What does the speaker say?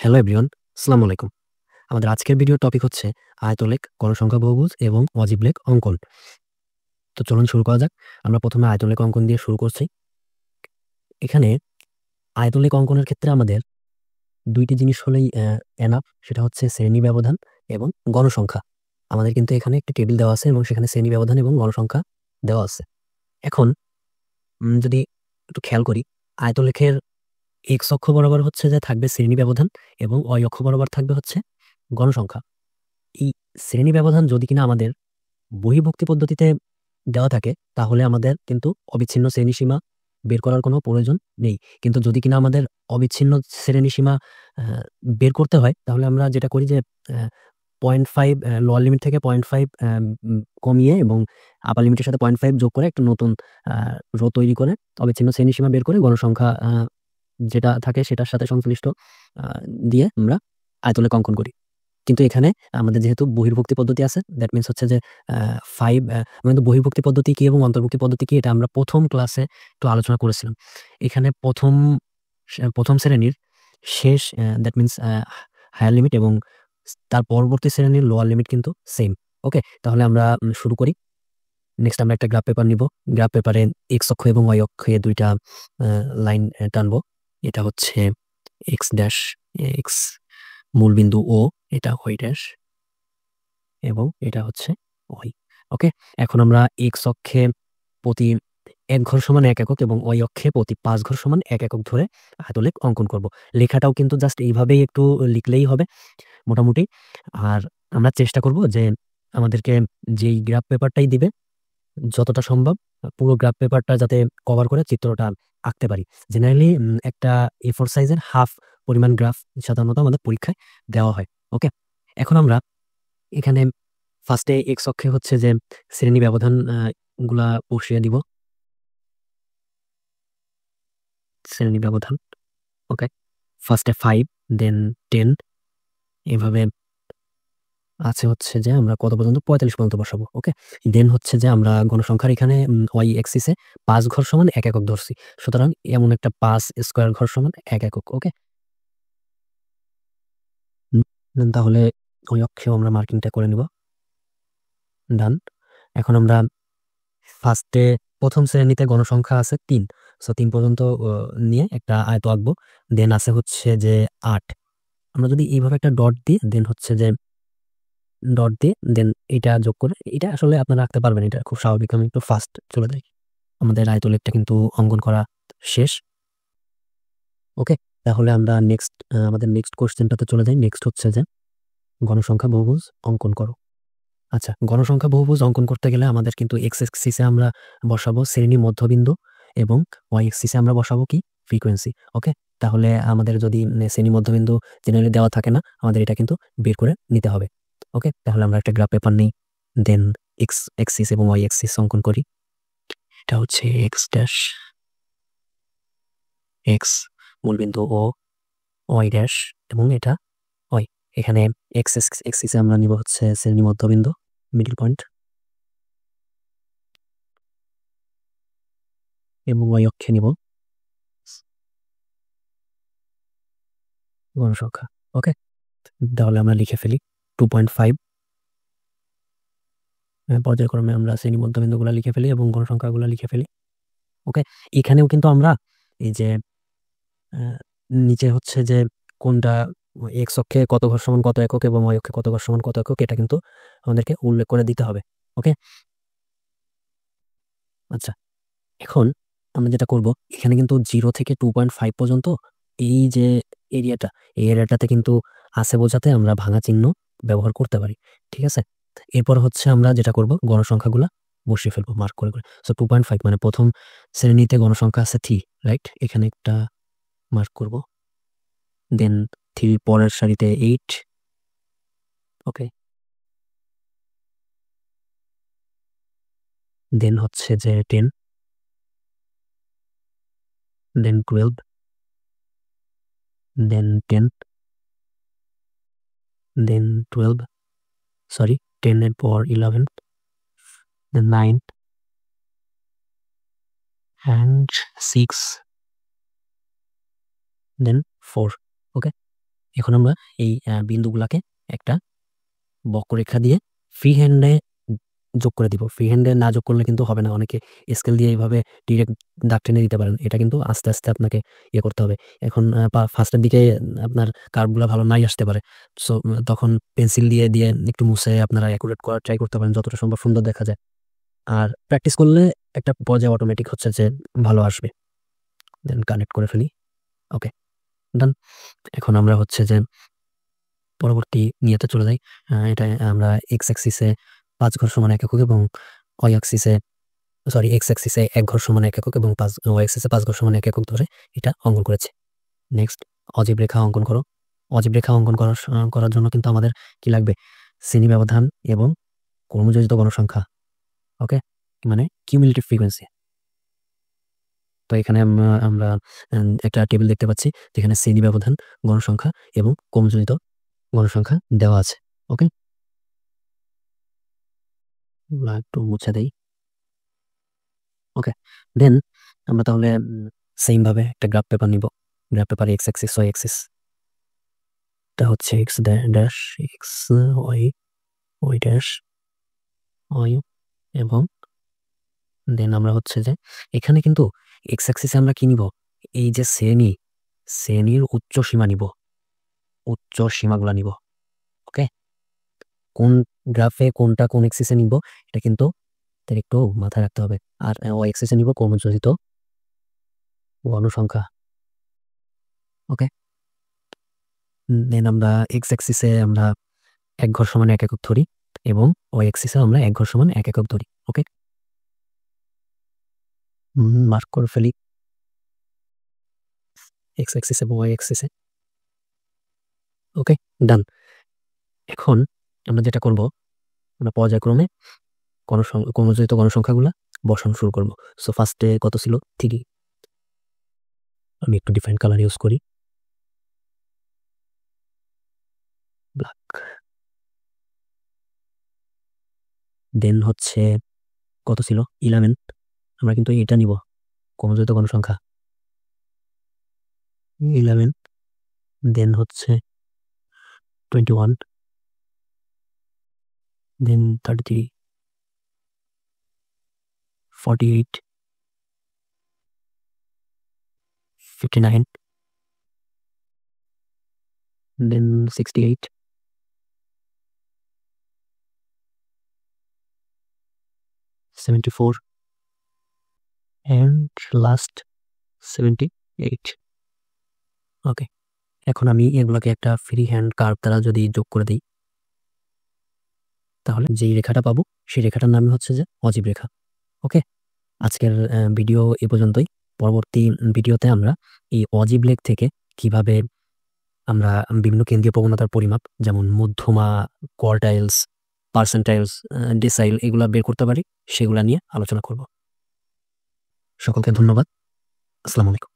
Hello everyone, আসসালামু আলাইকুম। আমাদের আজকের ভিডিওর টপিক হচ্ছে আয়তলেখ, গণসংখ্যা বহুভুজ এবং অজীব লেখ অঙ্কন। তো চলুন শুরু করা যাক। আমরা প্রথমে আয়তলেখ অঙ্কন দিয়ে শুরু করছি। এখানে আয়তলেখ অঙ্কনের ক্ষেত্রে আমাদের ২ টি জিনিস হলেই এনাফ। সেটা হচ্ছে শ্রেণী ব্যবধান এবং গণসংখ্যা। আমাদের কিন্তু এখানে একটি টেবিল দেওয়া আছে এবং সেখানে শ্রেণী ব্যবধান এবং গণসংখ্যা দেওয়া আছে। এখন যদি একটু খেয়াল করি, আয়তলেখের এক্স অক্ষ বরাবর হচ্ছে যে থাকবে শ্রেণী ব্যবধান এবং ওয়াই অক্ষ বরাবর থাকবে হচ্ছে গণসংখ্যা। এই শ্রেণী ব্যবধান যদি কিনা আমাদের বহির্ভুক্তি পদ্ধতিতে দেওয়া থাকে, তাহলে আমাদের কিন্তু অবিচ্ছিন্ন শ্রেণীসীমা বের করার কোনো প্রয়োজন নেই। কিন্তু যদি কিনা আমাদের অবিচ্ছিন্ন শ্রেণীসীমা আ বের করতে হয়, তাহলে আমরা যেটা করি যে 0.5 লোয়ার লিমিট থেকে 0.5 কমিয়ে এবং আপার লিমিটের সাথে 0.5 যোগ করে একটা নতুন আ রো তৈরি করে অবিচ্ছিন্ন শ্রেণীসীমা বের করে গণসংখ্যা যেটা থাকে সেটার সাথে সংশ্লিষ্ট আ দিয়ে আমরা আয়তলেখ অঙ্কন করি। কিন্তু এখানে আমাদের যেহেতু বহির্ভুক্তি পদ্ধতি আছে, দ্যাট মিনস হচ্ছে যে আ 5 আমাদের বহির্ভুক্তি পদ্ধতি কি এবং অন্তর্ভুক্তি পদ্ধতি কি, এটা আমরা ১ম ক্লাসে একটু আলোচনা করেছিলাম। এখানে ১ম শ্রেণীর শেষ দ্যাট মিনস হায়ার লিমিট এবং তার পরবর্তী শ্রেণীর লোয়ার লিমিট কিন্তু সেইম। ওকে? তাহলে আমরা শুরু করি। নেক্সট আমরা একটা গ্রাফ পেপার নিবো। গ্রাফ পেপারে এক্স অক্ষ এবং ওয়াই অক্ষে ২ টা লাইন টানবো। এটা হচ্ছে এক্স ড্যাশ, এক্স মূলবিন্দু ও, এটা ওয়াই ড্যাশ এবং এটা হচ্ছে ওয়াই। ওকে? এখন আমরা এক্স অক্ষে প্রতি ১ ঘর সমান ১ একক এবং ওয়াই অক্ষে প্রতি ৫ ঘর সমান ১ একক ধরে আয়তলেখ অঙ্কন করব। লেখাটাও কিন্তু জাস্ট এইভাবেই একটু লিখলেই হবে মোটামুটি। আর আমরা চেষ্টা করব যে আমাদেরকে যেই গ্রাফ পেপারটাই দিবে, যতটা সম্ভব পুরো গ্রাফ পেপারটা যাতে কভার করে চিত্রটা আঁকতে পারি। জেনারেলি একটা A4 সাইজের হাফ পরিমাণ গ্রাফ সাধারণত আমাদের পরীক্ষায় দেওয়া হয়। ওকে? এখন আমরা এখানে ফার্স্টে এক্স অক্ষে হচ্ছে যে শ্রেণী ব্যবধান গুলা বসিয়ে দিব। শ্রেণী ব্যবধান। ওকে? ফার্স্টে 5 দেন 10 এভাবে আছে হচ্ছে যে আমরা কত পর্যন্ত ৪৫ পর্যন্ত বসাবো। ওকে? দেন হচ্ছে যে আমরা গণসংখ্যার এখানে ওয়াই এক্সিস এ ৫ ঘর সমান ১ একক ধরছি। সুতরাং এমন একটা ৫ স্কয়ার ঘর সমান ১ একক। ওকে? দেন তাহলে ওই অক্ষেও আমরা মার্কিংটা করে নিব। ডান। এখন আমরা ফার্স্টে ১ম শ্রেণীতে গণসংখ্যা আছে ৩। সো ৩ পর্যন্ত নিয়ে একটা আয়ত আঁকবো। দেন আছে হচ্ছে যে ৮। আমরা যদি এইভাবে একটা ডট দিই, দেন হচ্ছে যে ডট দিয়ে দেন এটা যোগ করে, এটা আসলে আপনারা আঁকতে পারবেন। এটা খুব স্বাভাবিক। আমি একটু ফাস্ট চলে যাই। আমাদের আয়তলেখটা কিন্তু অঙ্কন করা শেষ। ওকে? তাহলে আমরা নেক্সট আমাদের নেক্সট কোয়েশ্চেনটাতে চলে যাই। নেক্সট হচ্ছে যে গণসংখ্যা বহুভুজ অঙ্কন করো। আচ্ছা, গণসংখ্যা বহুভুজ অঙ্কন করতে গেলে আমাদের কিন্তু এক্স এক্সিসে আমরা বসাবো শ্রেণী মধ্যবিন্দু এবং ওয়াই এক্সিসে আমরা বসাবো কি? ফ্রিকোয়েন্সি। ওকে? তাহলে আমাদের যদি শ্রেণী মধ্যবিন্দু জেনারেলি দেওয়া থাকে না, আমাদের এটা কিন্তু বের করে নিতে হবে। ওকে? তাহলে আমরা একটা গ্রাফ পেপার নেই। দেন এক্স এক্সিস এবং ওয়াই এক্সিস অঙ্কন করি। এটা হচ্ছে এক্স ড্যাশ, এক্স মূলবিন্দু ও, ওয়াই ড্যাশ এবং এটা ওয়াই। এখানে এক্স এক্সিসে আমরা নিব হচ্ছে শ্রেণী মধ্যবিন্দু, মিডল পয়েন্ট এবং ওয়াই অক্ষে নিব গণসংখ্যা। ওকে? তাহলে আমরা লিখে ফেলি 2.5 পর্যায়ক্রমে আমরা শ্রেণী মধ্যবিন্দুগুলা লিখে ফেলি এবং গণসংখ্যাগুলা লিখে ফেলি। ওকে? এখানেও কিন্তু আমরা এই যে আ নিচে হচ্ছে যে কোনটা এক্স অক্ষে কত ঘর সমান কত একক এবং ওয়াই অক্ষে কত ঘর সমান কত একক, এটা কিন্তু আমাদেরকে উল্লেখ করে দিতে হবে। ওকে? আচ্ছা, এখন আমরা যেটা করব, এখানে কিন্তু 0 থেকে 2.5 পর্যন্ত এই যে এরিয়াটা, এই এরিয়াটাতে কিন্তু আছে বোঝাতে আমরা ভাঙা চিহ্ন ব্যবহার করতে পারি। ঠিক আছে? এরপর হচ্ছে আমরা যেটা করব, গণসংখ্যাগুলা বসিয়ে ফেলবো মার্ক করে, করে। সো 2.5 মানে ১ম শ্রেণীতে গণসংখ্যা আছে 3, রাইট? এখানে একটা মার্ক করব। দেন 3 পরের সারিতে 8। ওকে? দেন হচ্ছে যে 10, দেন 12, দেন 10, দেন 12, সরি 10 এর পর 11, দেন 9 and 6, দেন 4. ওকে? এখন আমরা এই বিন্দুগুলাকে একটা বক্ররেখা দিয়ে ফ্রি হ্যান্ডে যোগ করে দিব। ফ্রি হ্যান্ডে না যোগ করলে কিন্তু হবে না। অনেকে স্কেল দিয়ে এইভাবে ডিরেক্ট দাগ টেনে দিতে পারেন। এটা কিন্তু আস্তে আস্তে আপনাকে করতে হবে। এখন ফার্স্টের দিকে আপনার কার্ভগুলা ভালো নাই আসতে পারে। সো তখন পেন্সিল দিয়ে দিয়ে একটু মুছে আপনারা অ্যাকুরেট করার ট্রাই করতে পারেন, যতটা সম্ভব সুন্দর দেখা যায়। আর প্র্যাকটিস করলে একটা পর্যায়ে অটোমেটিক হচ্ছে যে ভালো আসবে। দেন কানেক্ট করে ফেলি। ওকে, ডান। এখন আমরা হচ্ছে যে পরবর্তী নিয়তে চলে যাই। এটা আমরা এক্স অ্যাক্সিসে 5 ঘর সমান 1 একক এবং ওয়াই অ্যাক্সিসে এক্স অ্যাক্সিসে 1 ঘর সমান 1 একক এবং ওয়াই অ্যাক্সিসে 5 ঘর সমান 1 একক ধরে এটা অঙ্কন করেছি। নেক্সট অজীব রেখা অঙ্কন করো। অজীব রেখা অঙ্কন করার জন্য কিন্তু আমাদের কি লাগবে? শ্রেণী ব্যবধান এবং ক্রমযোজিত গণসংখ্যা। ওকে, মানে কিউমুলেটিভ ফ্রিকোয়েন্সি। তো এখানে আমরা একটা টেবিল দেখতে পাচ্ছি যেখানে শ্রেণী ব্যবধান, গণসংখ্যা এবং ক্রমযোজিত গণসংখ্যা দেওয়া আছে। ওকে, একটু মুছে দেই। ওকে, দেন আমরা তাহলে সেম ভাবে একটা গ্রাফ পেপার নিব। Graph paper X axis, Y axis, এটা হচ্ছে X dash X, Y Y dash Y, এবং দেন আমরা হচ্ছে যে এখানে কিন্তু এক্স অ্যাক্সিসে আমরা কি নিব? এই যে শ্রেণীর উচ্চ সীমা নিব, উচ্চ সীমাগুলা নিব। ওকে, কোন গ্রাফে কোনটা কোন এক্সিসে নিব এটা কিন্তু একটু মাথায় রাখতে হবে। আর ওয়াই এক্সিসে নিব ক্রমযোজিত গণসংখ্যা। ওকে, দেন আমরা এক্স অ্যাক্সিসে আমরা 1 ঘর সমান 1 একক ধরি এবং ওয়াই অ্যাক্সিসে আমরা 1 ঘর সমান 1 একক ধরি। ওকে, মার্ক করে ফেলি এক্স অ্যাক্সিস এবং ওয়াই অ্যাক্সিসে। ওকে, ডান। এখন আমরা যেটা করব, আমরা পর্যায়ক্রমে ক্রমযোজিত গণসংখ্যাগুলা বসানো শুরু করব। সো ফার্স্টে কত ছিল? 3। আমি একটু ডিফারেন্ট কালার ইউজ করি, ব্ল্যাক। দেন হচ্ছে কত ছিল? 11। আমরা কিন্তু এটা নিব, ক্রমযোজিত গণসংখ্যা 11। দেন হচ্ছে 21, দেন 33, 48, 59, then 68, 74, and last 78. ওকে, এখন আমি এগুলোকে একটা ফ্রি হ্যান্ড কার্ভ দ্বারা যদি যোগ করে দিই, তাহলে যেই রেখাটা পাবো সেই রেখাটার নামই হচ্ছে যে অজীব রেখা। ওকে, আজকের ভিডিও এ পর্যন্তই। পরবর্তী ভিডিওতে আমরা এই অজীব লেখ থেকে কিভাবে আমরা বিভিন্ন কেন্দ্রীয় প্রবণতার পরিমাপ, যেমন মধ্যমা, কোয়ার্টাইলস, পার্সেন্টাইলস, ডেসাইল, এগুলা বের করতে পারি, সেগুলা নিয়ে আলোচনা করব। সকলকে ধন্যবাদ। আসসালামু আলাইকুম।